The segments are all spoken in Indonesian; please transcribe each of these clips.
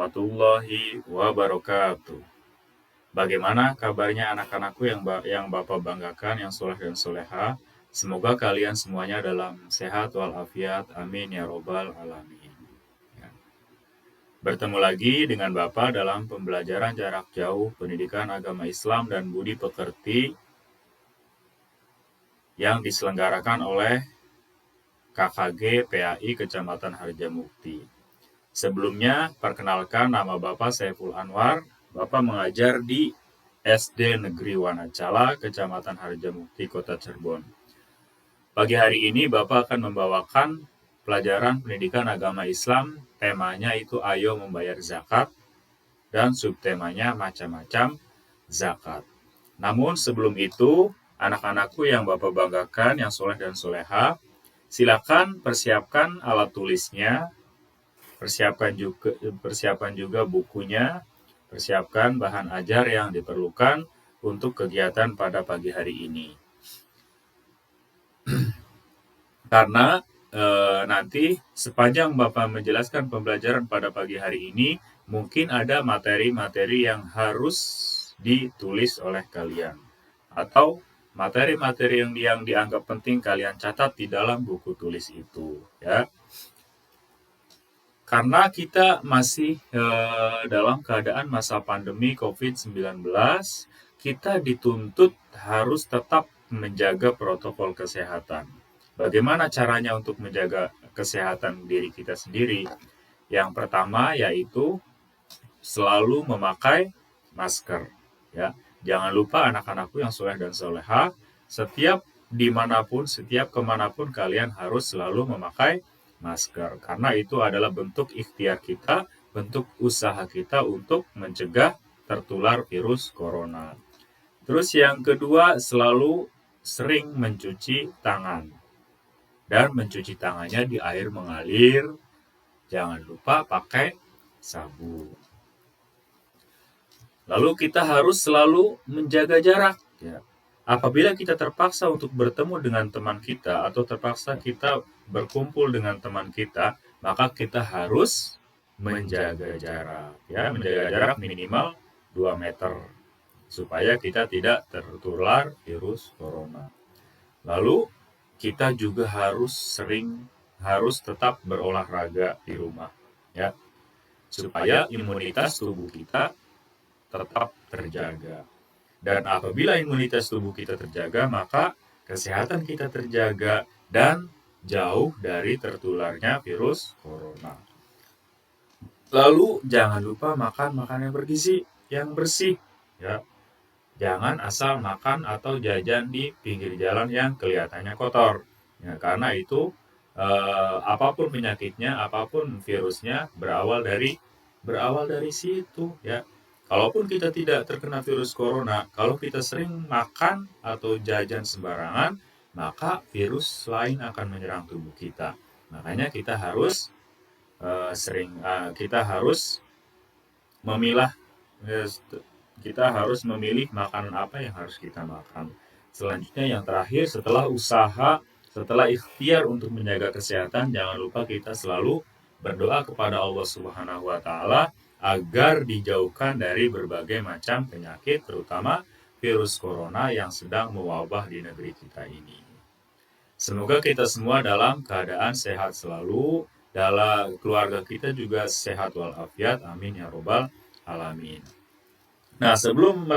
warahmatullahi wabarakatuh. Bagaimana kabarnya anak-anakku yang Bapak banggakan, yang soleh dan soleha? Semoga kalian semuanya dalam sehat walafiat. Amin ya robbal alamin. Ya. Bertemu lagi dengan Bapak dalam pembelajaran jarak jauh pendidikan agama Islam dan budi pekerti yang diselenggarakan oleh KKG PAI Kecamatan Harjamukti. Sebelumnya, perkenalkan nama Bapak Saiful Anwar. Bapak mengajar di SD Negeri Wanacala, Kecamatan Harjamukti, Kota Cirebon. Pagi hari ini Bapak akan membawakan pelajaran pendidikan agama Islam. Temanya itu Ayo Membayar Zakat dan subtemanya macam-macam zakat. Namun sebelum itu, anak-anakku yang Bapak banggakan, yang soleh dan soleha, silakan persiapkan alat tulisnya, persiapkan juga bukunya, persiapkan bahan ajar yang diperlukan untuk kegiatan pada pagi hari ini. Karena nanti sepanjang Bapak menjelaskan pembelajaran pada pagi hari ini, mungkin ada materi-materi yang harus ditulis oleh kalian, atau materi-materi yang dianggap penting kalian catat di dalam buku tulis itu, ya. Karena kita masih dalam keadaan masa pandemi COVID-19, kita dituntut harus tetap menjaga protokol kesehatan. Bagaimana caranya untuk menjaga kesehatan diri kita sendiri? Yang pertama yaitu selalu memakai masker. Ya, jangan lupa anak-anakku yang soleh dan soleha, setiap dimanapun, setiap kemanapun kalian harus selalu memakai masker, karena itu adalah bentuk ikhtiar kita, bentuk usaha kita untuk mencegah tertular virus corona. Terus yang kedua, selalu sering mencuci tangan, dan mencuci tangannya di air mengalir. Jangan lupa pakai sabun. Lalu kita harus selalu menjaga jarak, ya. Apabila kita terpaksa untuk bertemu dengan teman kita atau terpaksa kita berkumpul dengan teman kita, maka kita harus menjaga jarak, ya, menjaga jarak minimal 2 meter supaya kita tidak tertular virus corona. Lalu kita juga harus tetap berolahraga di rumah, ya, supaya imunitas tubuh kita tetap terjaga. Dan apabila imunitas tubuh kita terjaga, maka kesehatan kita terjaga dan jauh dari tertularnya virus corona. Lalu jangan lupa makan makanan yang bergizi, yang bersih, ya. Jangan asal makan atau jajan di pinggir jalan yang kelihatannya kotor, ya, karena itu apapun penyakitnya, apapun virusnya berawal dari situ, ya. Kalaupun kita tidak terkena virus corona, kalau kita sering makan atau jajan sembarangan, maka virus lain akan menyerang tubuh kita. Makanya kita harus memilah, kita harus memilih makanan apa yang harus kita makan. Selanjutnya yang terakhir, setelah ikhtiar untuk menjaga kesehatan, jangan lupa kita selalu berdoa kepada Allah Subhanahu wa taala agar dijauhkan dari berbagai macam penyakit, terutama virus corona yang sedang mewabah di negeri kita ini. Semoga kita semua dalam keadaan sehat selalu, dalam keluarga kita juga sehat walafiat. Amin ya robbal alamin. Nah, sebelum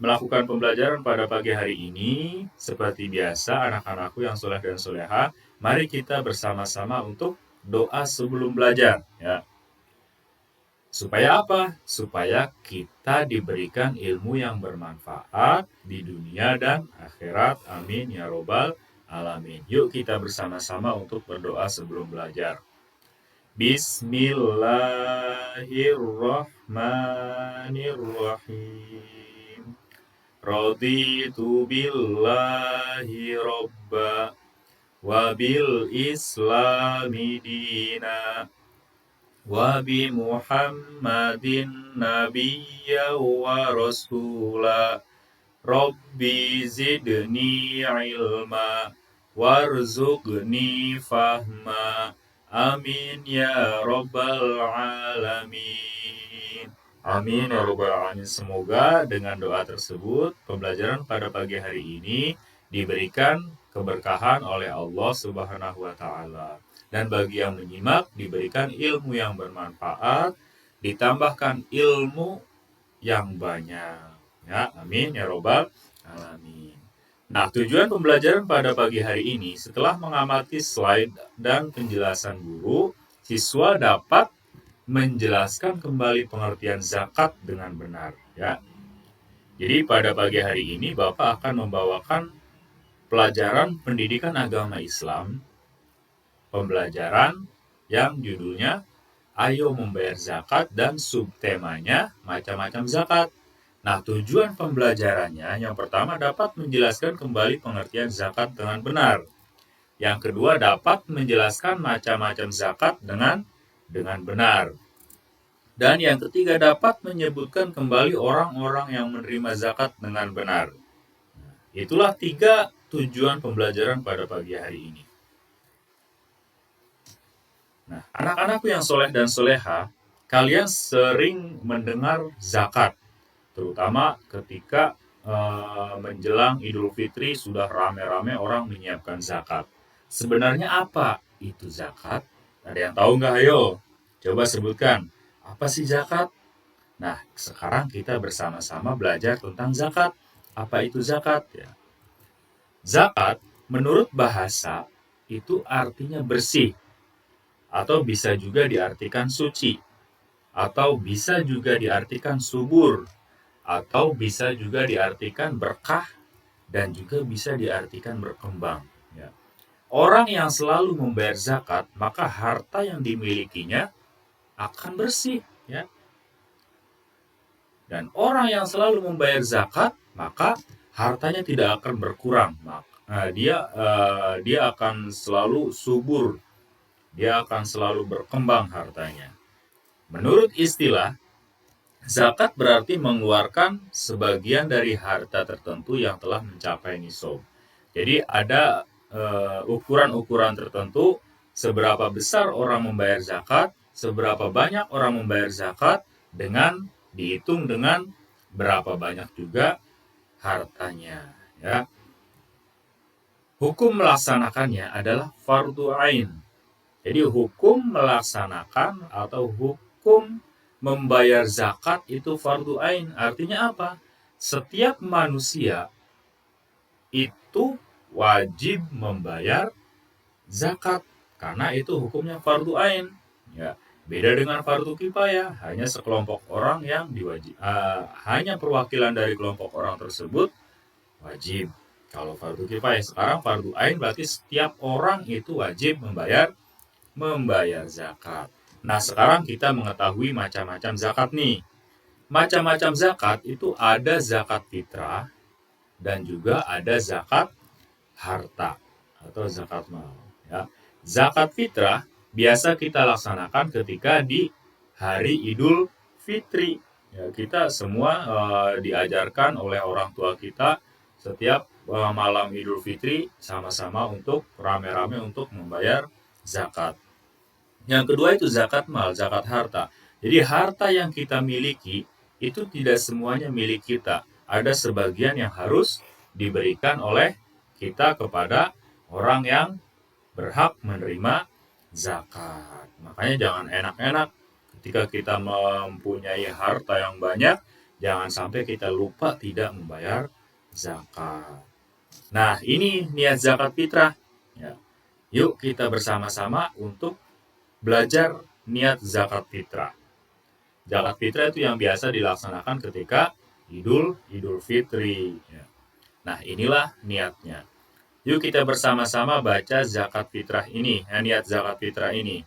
melakukan pembelajaran pada pagi hari ini, seperti biasa anak-anakku yang soleh dan soleha, mari kita bersama-sama untuk doa sebelum belajar, ya. Supaya apa? Supaya kita diberikan ilmu yang bermanfaat di dunia dan akhirat. Amin ya robbal alamin. Yuk kita bersama-sama untuk berdoa sebelum belajar. Bismillahirrahmanirrahim. Raditu billahi robba wa bil islami dina wa bi Muhammadin nabiyya wa rasula. Rabbi zidni ilma warzuqni fahma Amin ya Rabbal Alamin. Amin ya Rabbal Alamin. Semoga dengan doa tersebut, pembelajaran pada pagi hari ini diberikan keberkahan oleh Allah Subhanahu wa Ta'ala. Dan bagi yang menyimak, diberikan ilmu yang bermanfaat, ditambahkan ilmu yang banyak. Ya, amin ya Rabbal Alamin. Nah, tujuan pembelajaran pada pagi hari ini, setelah mengamati slide dan penjelasan guru, siswa dapat menjelaskan kembali pengertian zakat dengan benar. Ya, jadi pada pagi hari ini Bapak akan membawakan pelajaran pendidikan agama Islam, pembelajaran yang judulnya Ayo Membayar Zakat dan subtemanya Macam-macam Zakat. Nah, tujuan pembelajarannya yang pertama dapat menjelaskan kembali pengertian zakat dengan benar. Yang kedua dapat menjelaskan macam-macam zakat dengan benar. Dan yang ketiga dapat menyebutkan kembali orang-orang yang menerima zakat dengan benar. Itulah 3 tujuan pembelajaran pada pagi hari ini. Nah, anak-anakku yang soleh dan soleha, kalian sering mendengar zakat, terutama ketika menjelang Idul Fitri sudah rame-rame orang menyiapkan zakat. Sebenarnya apa itu zakat? Ada yang tahu nggak? Ayo, coba sebutkan. Apa sih zakat? Nah, sekarang kita bersama-sama belajar tentang zakat. Apa itu zakat? Ya. Zakat, menurut bahasa, itu artinya bersih, atau bisa juga diartikan suci, atau bisa juga diartikan subur, atau bisa juga diartikan berkah, dan juga bisa diartikan berkembang. Ya. Orang yang selalu membayar zakat, maka harta yang dimilikinya akan bersih. Ya. Dan orang yang selalu membayar zakat, maka hartanya tidak akan berkurang. Dia akan selalu subur, dia akan selalu berkembang hartanya. Menurut istilah, zakat berarti mengeluarkan sebagian dari harta tertentu yang telah mencapai nisab. Jadi ada ukuran-ukuran tertentu seberapa besar orang membayar zakat, seberapa banyak orang membayar zakat, dengan dihitung dengan berapa banyak juga hartanya. Ya. Hukum melaksanakannya adalah fardu ain. Jadi hukum melaksanakan atau hukum membayar zakat itu fardu ain. Artinya apa? Setiap manusia itu wajib membayar zakat karena itu hukumnya fardu ain. Ya, beda dengan fardu kifayah, hanya sekelompok orang yang hanya perwakilan dari kelompok orang tersebut wajib. Kalau fardu kifayah, sekarang fardu ain berarti setiap orang itu wajib membayar zakat. Nah, sekarang kita mengetahui macam-macam zakat nih. Macam-macam zakat itu ada zakat fitrah dan juga ada zakat harta atau zakat mal. Ya. Zakat fitrah biasa kita laksanakan ketika di hari Idul Fitri. Ya, kita semua diajarkan oleh orang tua kita setiap malam Idul Fitri sama-sama untuk rame-rame untuk membayar zakat. Yang kedua itu zakat mal, zakat harta. Jadi harta yang kita miliki itu tidak semuanya milik kita. Ada sebagian yang harus diberikan oleh kita kepada orang yang berhak menerima zakat. Makanya jangan enak-enak ketika kita mempunyai harta yang banyak, jangan sampai kita lupa tidak membayar zakat. Nah, ini niat zakat fitrah. Ya. Yuk kita bersama-sama untuk belajar niat zakat fitrah. Zakat fitrah itu yang biasa dilaksanakan ketika Idul Fitri. Ya. Nah, inilah niatnya. Yuk kita bersama-sama baca zakat fitrah ini, niat zakat fitrah ini.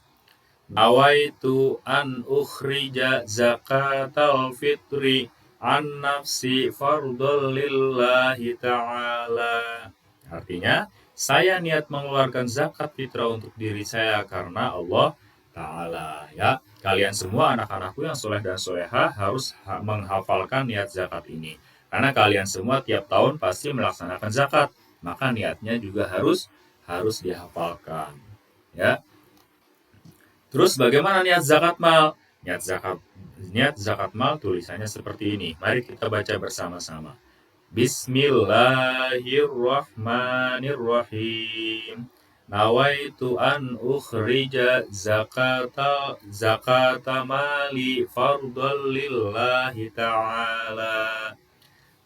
Nawaitu an ukhrija zakatal fitri an nafsi fardul lillahi ta'ala. Artinya, saya niat mengeluarkan zakat fitrah untuk diri saya karena Allah Ta'ala. Ya, kalian semua anak-anakku yang soleh dan soleha harus menghafalkan niat zakat ini. Karena kalian semua tiap tahun pasti melaksanakan zakat, maka niatnya juga harus dihafalkan. Ya. Terus bagaimana niat zakat mal? Niat zakat mal tulisannya seperti ini. Mari kita baca bersama-sama. Bismillahirrahmanirrahim. Nawaitu an ukhrija zakata mali fardhan lillahi ta'ala.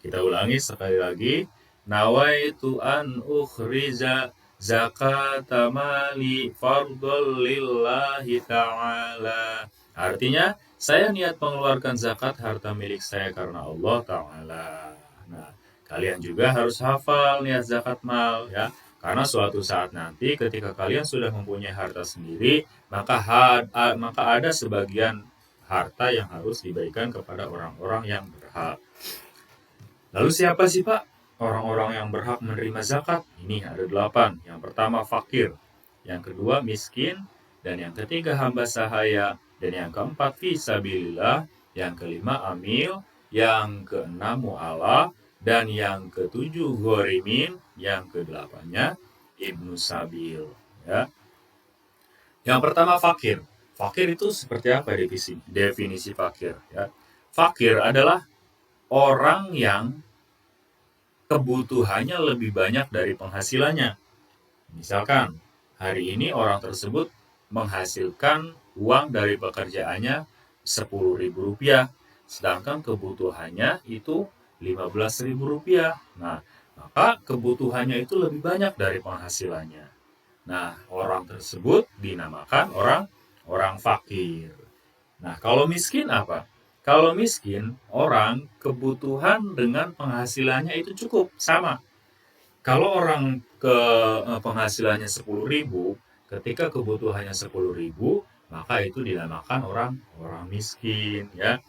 Kita ulangi sekali lagi. Nawaitu an ukhrija zakata mali fardhan lillahi ta'ala. Artinya, saya niat mengeluarkan zakat harta milik saya karena Allah Ta'ala. Nah, kalian juga harus hafal niat zakat mal ya. Karena suatu saat nanti ketika kalian sudah mempunyai harta sendiri, maka ada sebagian harta yang harus diberikan kepada orang-orang yang berhak. Lalu siapa sih Pak orang-orang yang berhak menerima zakat? Ini ada 8. Yang pertama fakir, yang kedua miskin, dan yang ketiga hamba sahaya, dan yang keempat fisabilillah, yang kelima amil, yang keenam mu'alaf, dan yang ketujuh ghorimin, yang kedelapannya ibnu sabil. Ya. Yang pertama fakir. Fakir itu seperti apa definisi fakir? Ya. Fakir adalah orang yang kebutuhannya lebih banyak dari penghasilannya. Misalkan, hari ini orang tersebut menghasilkan uang dari pekerjaannya Rp10.000, sedangkan kebutuhannya itu Rp15.000. Nah, maka kebutuhannya itu lebih banyak dari penghasilannya. Nah, orang tersebut dinamakan orang fakir. Nah, kalau miskin apa? Kalau miskin, orang kebutuhan dengan penghasilannya itu cukup, sama. Kalau orang penghasilannya 10.000, ketika kebutuhannya 10.000, maka itu dinamakan orang miskin ya.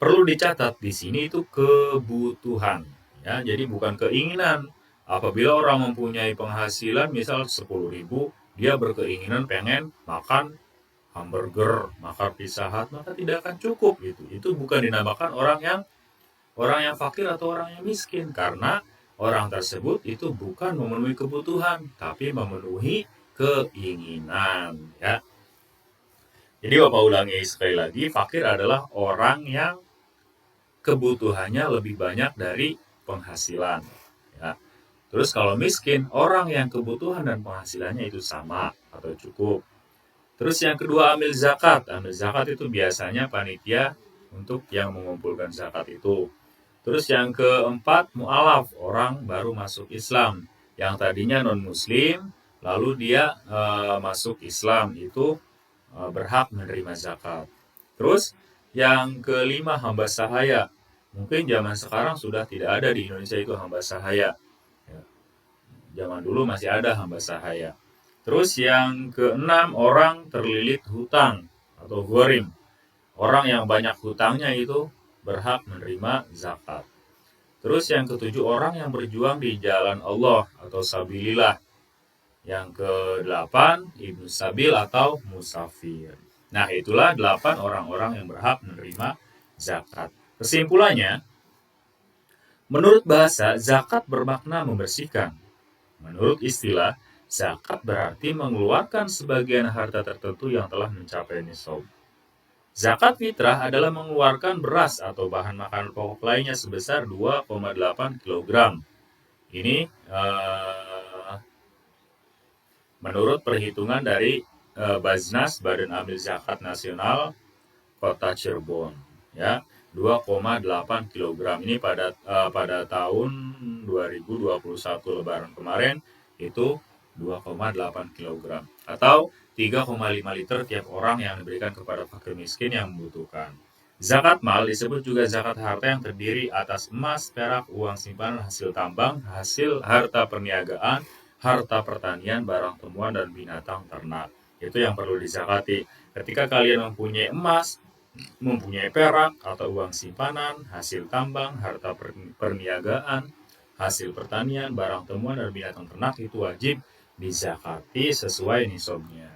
Perlu dicatat di sini itu kebutuhan ya, jadi bukan keinginan. Apabila orang mempunyai penghasilan misal 10.000, dia berkeinginan pengen makan hamburger, makan Pizza Hut, maka tidak akan cukup gitu. Itu bukan dinamakan orang yang fakir atau orang yang miskin, karena orang tersebut itu bukan memenuhi kebutuhan, tapi memenuhi keinginan ya. Jadi Bapak ulangi sekali lagi, fakir adalah orang yang kebutuhannya lebih banyak dari penghasilan ya. Terus kalau miskin, orang yang kebutuhan dan penghasilannya itu sama atau cukup. Terus yang kedua amil zakat. Amil zakat itu biasanya panitia untuk yang mengumpulkan zakat itu. Terus yang keempat mu'alaf, orang baru masuk Islam. Yang tadinya non-muslim, lalu dia masuk Islam, itu berhak menerima zakat. Terus yang kelima hamba sahaya. Mungkin zaman sekarang sudah tidak ada di Indonesia itu hamba sahaya. Ya. Zaman dulu masih ada hamba sahaya. Terus yang keenam orang terlilit hutang atau ghorim. Orang yang banyak hutangnya itu berhak menerima zakat. Terus yang ketujuh orang yang berjuang di jalan Allah atau sabilillah. Yang kedelapan ibnu sabil atau musafir. Nah itulah 8 orang-orang yang berhak menerima zakat. Kesimpulannya, menurut bahasa zakat bermakna membersihkan. Menurut istilah, zakat berarti mengeluarkan sebagian harta tertentu yang telah mencapai nisab. Zakat fitrah adalah mengeluarkan beras atau bahan makanan pokok lainnya sebesar 2,8 kg. Ini menurut perhitungan dari Baznas Badan Amil Zakat Nasional Kota Cirebon ya. 2,8 kg ini pada tahun 2021 Lebaran kemarin itu 2,8 kg atau 3,5 liter tiap orang yang diberikan kepada fakir miskin yang membutuhkan. Zakat mal disebut juga zakat harta yang terdiri atas emas, perak, uang simpanan, hasil tambang, hasil harta perniagaan, harta pertanian, barang temuan, dan binatang ternak. Itu yang perlu dizakati. Ketika kalian mempunyai emas, mempunyai perak atau uang simpanan, hasil tambang, harta perniagaan, hasil pertanian, barang temuan, dan binatang ternak itu wajib dizakati sesuai nisabnya.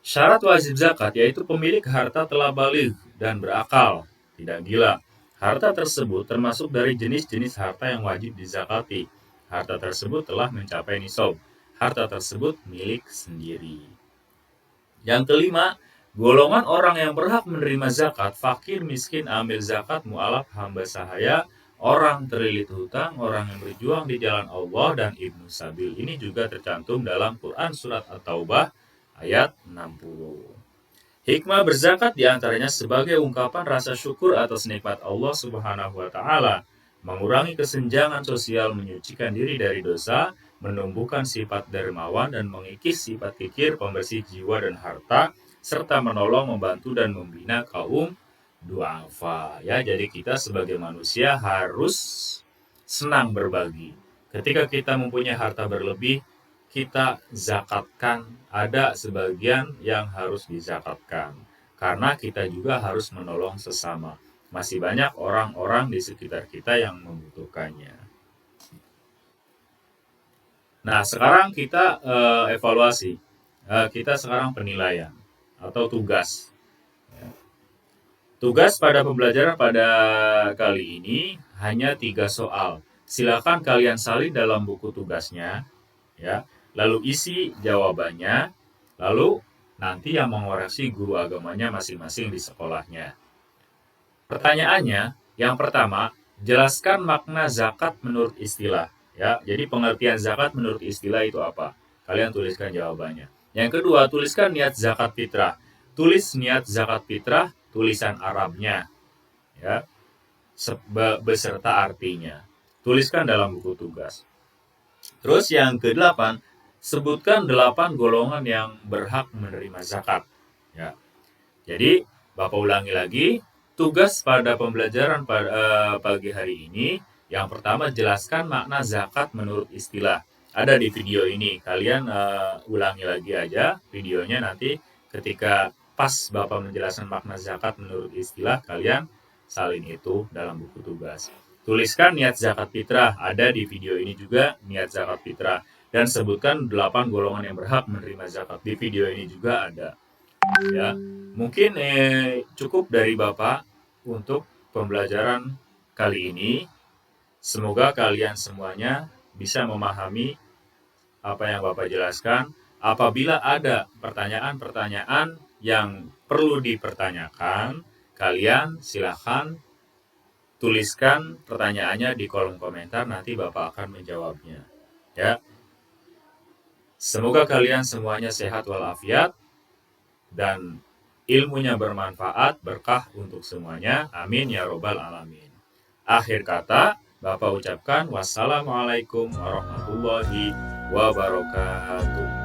Syarat wajib zakat yaitu pemilik harta telah baligh dan berakal, tidak gila. Harta tersebut termasuk dari jenis-jenis harta yang wajib dizakati. Harta tersebut telah mencapai nisab. Harta tersebut milik sendiri. Yang kelima, golongan orang yang berhak menerima zakat, fakir, miskin, amil zakat, mu'alaf, hamba sahaya, orang terlilit hutang, orang yang berjuang di jalan Allah, dan ibnu sabil. Ini juga tercantum dalam Quran Surat At-Taubah ayat 60. Hikmah berzakat diantaranya sebagai ungkapan rasa syukur atas nikmat Allah Subhanahu wa Ta'ala, mengurangi kesenjangan sosial, menyucikan diri dari dosa, menumbuhkan sifat dermawan, dan mengikis sifat kikir, pembersih jiwa dan harta, serta menolong, membantu, dan membina kaum duafa. Ya, jadi kita sebagai manusia harus senang berbagi. Ketika kita mempunyai harta berlebih, kita zakatkan, ada sebagian yang harus dizakatkan. Karena kita juga harus menolong sesama. Masih banyak orang-orang di sekitar kita yang membutuhkannya. Nah, sekarang kita evaluasi. Kita sekarang penilaian atau tugas. Tugas pada pembelajaran pada kali ini hanya 3 soal. Silakan kalian salin dalam buku tugasnya, ya. Lalu isi jawabannya, lalu nanti yang mengoreksi guru agamanya masing-masing di sekolahnya. Pertanyaannya, yang pertama, jelaskan makna zakat menurut istilah. Ya, jadi pengertian zakat menurut istilah itu apa? Kalian tuliskan jawabannya. Yang kedua, tuliskan niat zakat fitrah. Tulis niat zakat fitrah tulisan Arabnya, ya, beserta artinya. Tuliskan dalam buku tugas. Terus yang ke-8, sebutkan 8 golongan yang berhak menerima zakat. Ya. Jadi, Bapak ulangi lagi, tugas pada pembelajaran pada pagi hari ini, yang pertama jelaskan makna zakat menurut istilah. Ada di video ini, kalian ulangi lagi aja videonya nanti ketika pas Bapak menjelaskan makna zakat menurut istilah, kalian salin itu dalam buku tugas. Tuliskan niat zakat fitrah, ada di video ini juga niat zakat fitrah. Dan sebutkan 8 golongan yang berhak menerima zakat, di video ini juga ada. Ya, mungkin cukup dari Bapak untuk pembelajaran kali ini. Semoga kalian semuanya bisa memahami apa yang Bapak jelaskan. Apabila ada pertanyaan-pertanyaan yang perlu dipertanyakan, kalian silahkan tuliskan pertanyaannya di kolom komentar, nanti Bapak akan menjawabnya. Ya. Semoga kalian semuanya sehat walafiat dan ilmunya bermanfaat, berkah untuk semuanya. Amin ya robbal alamin. Akhir kata, Bapak ucapkan wassalamualaikum warahmatullahi wabarakatuh.